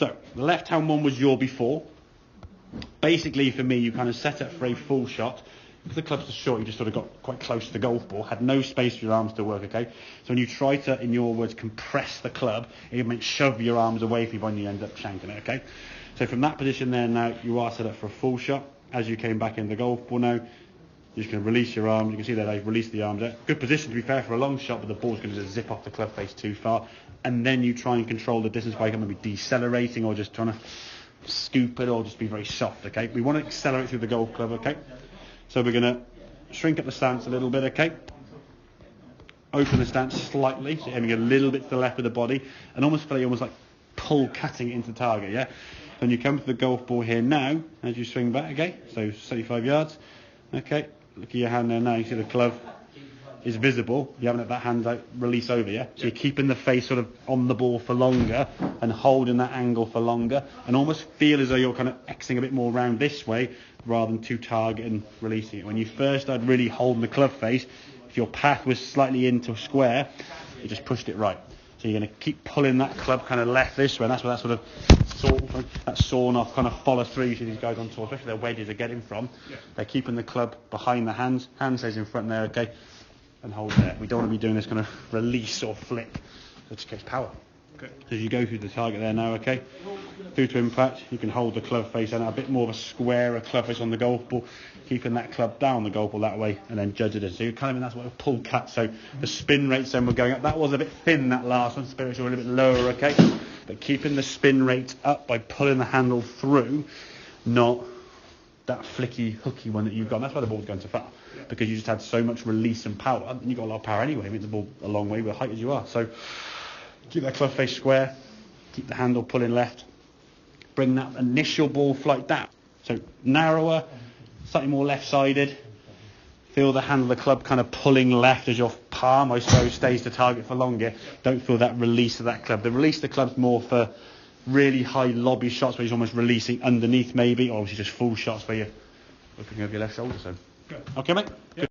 So the left hand one was your before. Basically for me, you kind of set up for a full shot. Because the club's too short, you just sort of got quite close to the golf ball, had no space for your arms to work, okay? So when you try to, in your words, compress the club, it meant shove your arms away from you when you end up shanking it, okay? So from that position there now, you are set up for a full shot. As you came back in the golf ball now, you're just going to release your arms. You can see that I've released the arms there. Good position, to be fair, for a long shot, but the ball's going to just zip off the club face too far. And then you try and control the distance by maybe decelerating or just trying to scoop it or just be very soft, okay? We want to accelerate through the golf club, okay? So we're going to shrink up the stance a little bit, okay? Open the stance slightly, so aiming a little bit to the left of the body, and almost feel like you're almost like pull cutting it into the target, yeah? Then you come to the golf ball here now, as you swing back, okay? So 75 yards, okay? Look at your hand there now, you see the club is visible. You haven't let that hand out release over, yeah? So you're keeping the face sort of on the ball for longer and holding that angle for longer, and almost feel as though you're kind of Xing a bit more round this way rather than to target and releasing it. When you first started really holding the club face, if your path was slightly into a square, you just pushed it right. So you're going to keep pulling that club kind of left this way, and that's where that sort of that sawn off kind of follow through. You see these guys on tour, especially their wedges are getting from. Yeah. They're keeping the club behind the hands. Hand stays in front there, okay? And hold there. We don't want to be doing this kind of release or flick. It just gets power. Okay. So as you go through the target there now, okay? Through to impact, you can hold the club face and a bit more of a squarer club face on the golf ball, keeping that club down the golf ball that way, and then judge it in. So you're kind of in, that's what a pull cut. So the spin rates then were going up. That was a bit thin, that last one. Spin rates were a little bit lower, okay? But keeping the spin rate up by pulling the handle through, not that flicky, hooky one that you've got. And that's why the ball's going so far, because you just had so much release and power, and you've got a lot of power anyway. I mean, the ball a long way with the height as you are. So keep that club face square, keep the handle pulling left, bring that initial ball flight down. So narrower, slightly more left-sided. Feel the handle of the club kind of pulling left as your palm, I suppose, stays to target for longer. Don't feel that release of that club. The release of the club's more for really high lobby shots where you're almost releasing underneath maybe, or obviously just full shots where you're looking over your left shoulder. So, okay, mate? Yeah. Good.